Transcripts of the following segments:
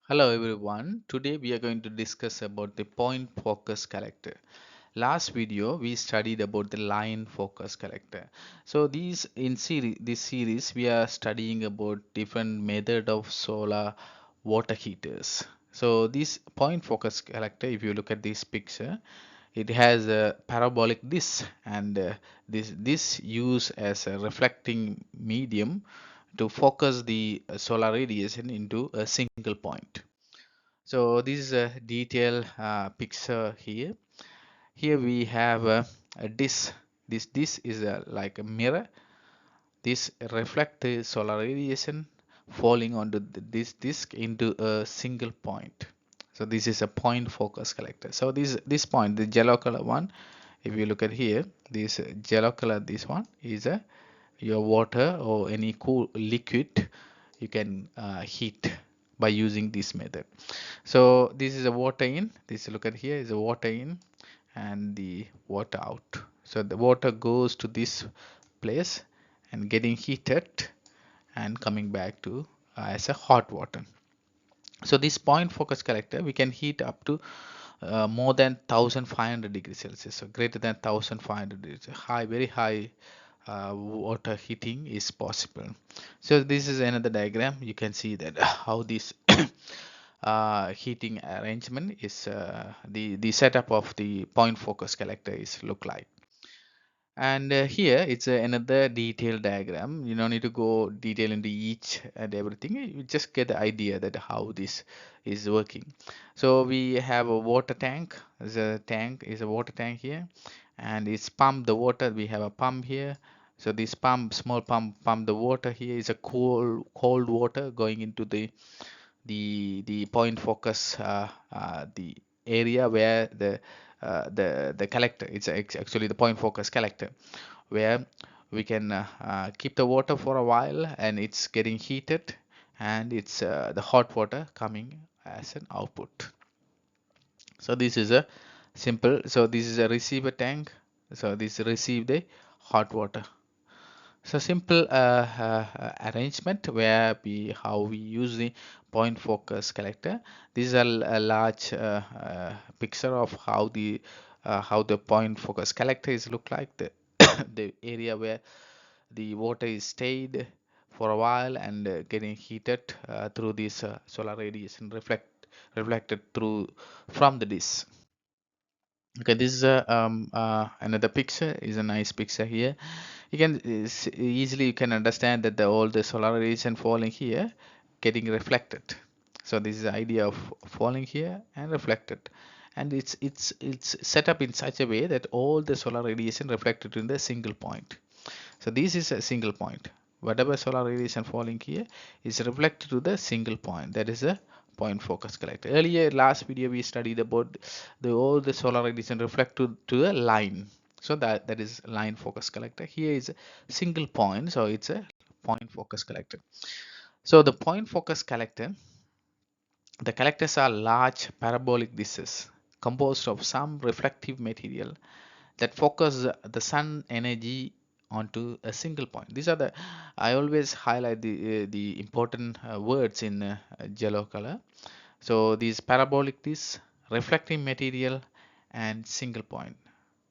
Hello everyone. Today we are going to discuss about the point focus collector. Last video we studied about the line focus collector. So this series we are studying about different method of solar water heaters. So this point focus collector, if you look at this picture, it has a parabolic disc, and this use as a reflecting medium to focus the solar radiation into a single point. So this is a detailed picture here. Here we have a disk. This disk is like a mirror. This reflects the solar radiation falling onto this disk into a single point. So this is a point focus collector. So this point, the yellow color one, if you look at here, this yellow color, this one is a your water or any cool liquid you can heat by using this method. So this is a water in, this look at here is a water in and the water out. So the water goes to this place and getting heated and coming back to as a hot water. So this point focus collector we can heat up to more than 1500 degrees Celsius, so greater than 1500 degrees, high, very high water heating is possible. So this is another diagram. You can see that how this heating arrangement is the setup of the point focus collector is look like. And here it's another detailed diagram. You don't need to go detail into each and everything. You just get the idea that how this is working. So we have a water tank. The tank is a water tank here, and it's pump the water. We have a pump here. So this pump, small pump the water here is a cold water going into the point focus, the area where the collector, it's actually the point focus collector, where we can keep the water for a while and it's getting heated, and it's the hot water coming as an output. So this is a simple, so this is a receiver tank, so this receive the hot water. So simple arrangement where we how we use the point focus collector. This is a large picture of how the point focus collector is look like, the the area where the water is stayed for a while and getting heated through this solar radiation reflected through from the disk. Okay, this is a another picture, is a nice picture here. You can easily you can understand that all the solar radiation falling here getting reflected. So this is the idea of falling here and reflected, and it's set up in such a way that all the solar radiation reflected in the single point. So this is a single point. Whatever solar radiation falling here is reflected to the single point. That is a point focus collector. Earlier, last video, we studied about all the solar radiation reflect to the line. So that is line focus collector. Here is a single point, so it's a point focus collector. So the point focus collector, the collectors are large parabolic discs composed of some reflective material that focus the sun energy onto a single point. These are the, I always highlight the important words in yellow color. So these parabolic disc, reflecting material, and single point.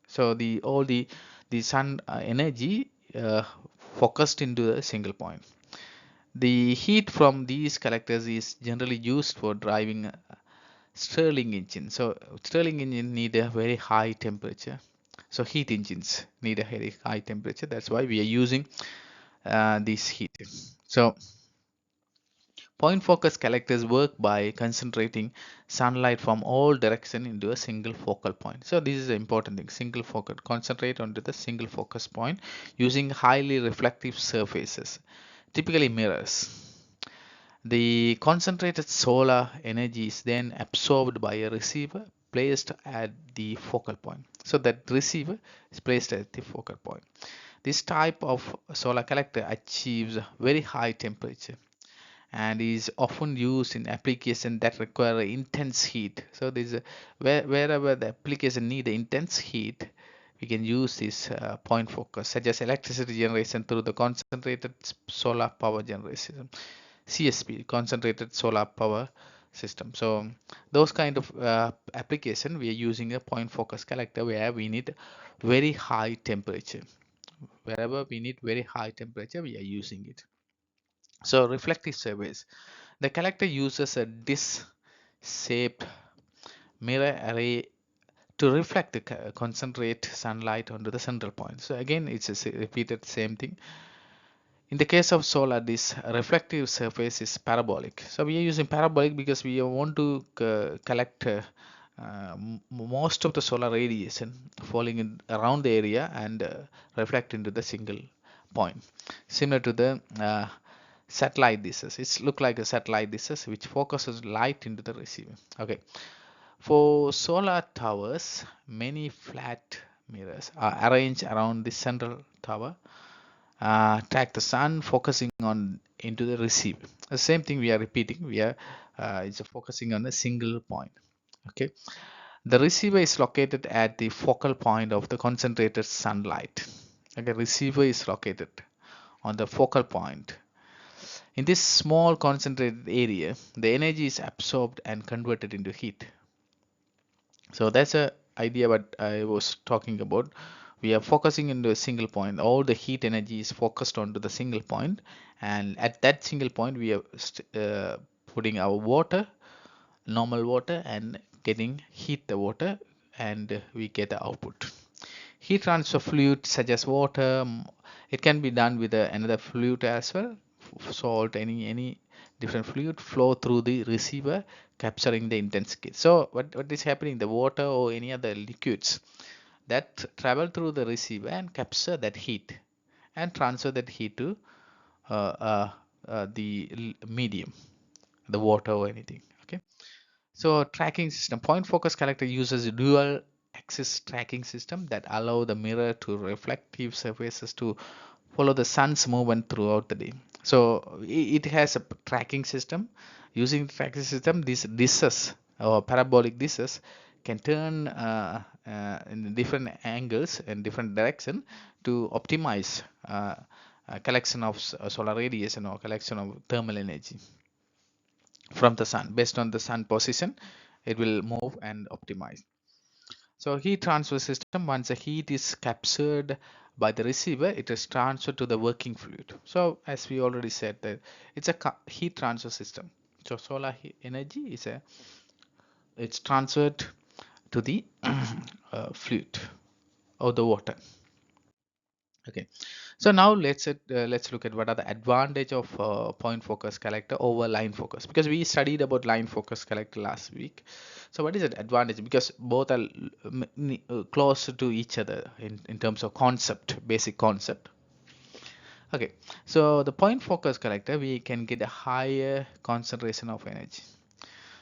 So the sun energy focused into a single point. The heat from these collectors is generally used for driving Stirling engine. So Stirling engine need a very high temperature. So heat engines need a very high temperature. That's why we are using this heat. So point focus collectors work by concentrating sunlight from all direction into a single focal point. So this is the important thing. Single focal, concentrate onto the single focus point using highly reflective surfaces, typically mirrors. The concentrated solar energy is then absorbed by a receiver placed at the focal point. So that receiver is placed at the focal point. This type of solar collector achieves very high temperature and is often used in applications that require intense heat. So this wherever the application need intense heat, we can use this point focus, such as electricity generation through the concentrated solar power generation, CSP, concentrated solar power system. So those kind of application, we are using a point focus collector where we need very high temperature. Wherever we need very high temperature, we are using it. So reflective surface, the collector uses a disc shaped mirror array to reflect the concentrate sunlight onto the central point. So again, it's a repeated same thing. In the case of solar, this reflective surface is parabolic. So we are using parabolic because we want to collect most of the solar radiation falling in around the area and reflect into the single point, similar to the satellite dishes. It's look like a satellite dishes which focuses light into the receiver. Okay, for solar towers, many flat mirrors are arranged around the central tower, track the sun, focusing on into the receiver. The same thing we are repeating. We are it's focusing on a single point. Okay, the receiver is located at the focal point of the concentrated sunlight. Okay, receiver is located on the focal point. In this small concentrated area, the energy is absorbed and converted into heat. So that's a idea what I was talking about. We are focusing into a single point. All the heat energy is focused onto the single point, and at that single point, we are putting our water, normal water, and getting heat the water, and we get the output. Heat transfer fluid such as water, it can be done with another fluid as well, salt, any different fluid flow through the receiver, capturing the intense heat. So what is happening? The water or any other liquids that travel through the receiver and capture that heat and transfer that heat to uh, uh, the medium, the water or anything. Okay. So tracking system, point focus collector uses a dual axis tracking system that allow the mirror to reflective surfaces to follow the sun's movement throughout the day. So it has a tracking system. Using the tracking system, these dishes or parabolic dishes can turn in different angles and different direction to optimize collection of solar radiation or collection of thermal energy from the sun. Based on the sun position, it will move and optimize. So heat transfer system, once the heat is captured by the receiver, it is transferred to the working fluid. So as we already said that it's a heat transfer system. So solar energy is a it's transferred to the fluid or the water. Okay, so now let's look at what are the advantage of point focus collector over line focus, because we studied about line focus collector last week. So what is the advantage? Because both are close to each other in terms of concept, basic concept. Okay, so the point focus collector, we can get a higher concentration of energy.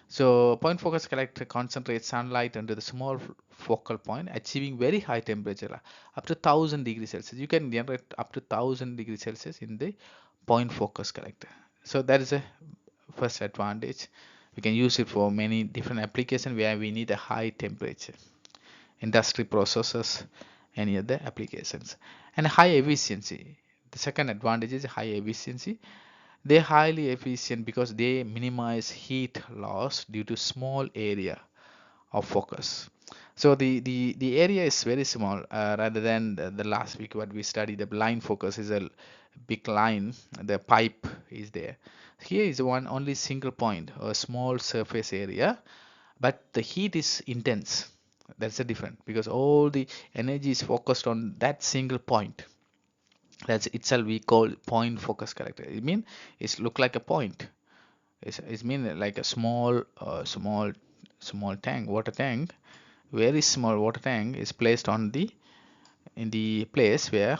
So point focus collector concentrates sunlight under the small focal point, achieving very high temperature, up to 1000 degrees Celsius. You can generate up to 1000 degrees Celsius in the point focus collector. So that is a first advantage. We can use it for many different applications where we need a high temperature, industry processes, any other applications, and high efficiency. The second advantage is high efficiency. They're highly efficient because they minimize heat loss due to small area of focus. So the area is very small, rather than the last week what we studied. The line focus is a big line, the pipe is there. Here is one only single point, a small surface area, but the heat is intense. That's the difference, because all the energy is focused on that single point. That's itself we call point focus character. It mean it's look like a point. It's mean like a small tank, water tank. Very small water tank is placed on the in the place where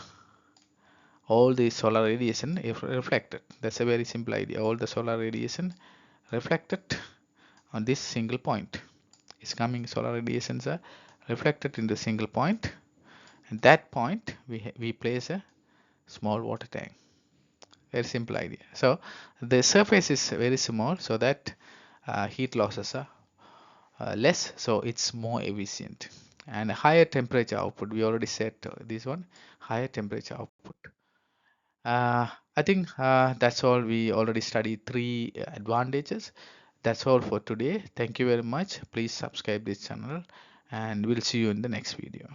all the solar radiation is reflected. That's a very simple idea. All the solar radiation reflected on this single point. Is coming, solar radiations are reflected in the single point, and that point we place a small water tank. Very simple idea. So the surface is very small, so that heat losses are less, so it's more efficient. And higher temperature output, we already said this one, higher temperature output. I think that's all. We already studied three advantages. That's all for today. Thank you very much. Please subscribe this channel and we'll see you in the next video.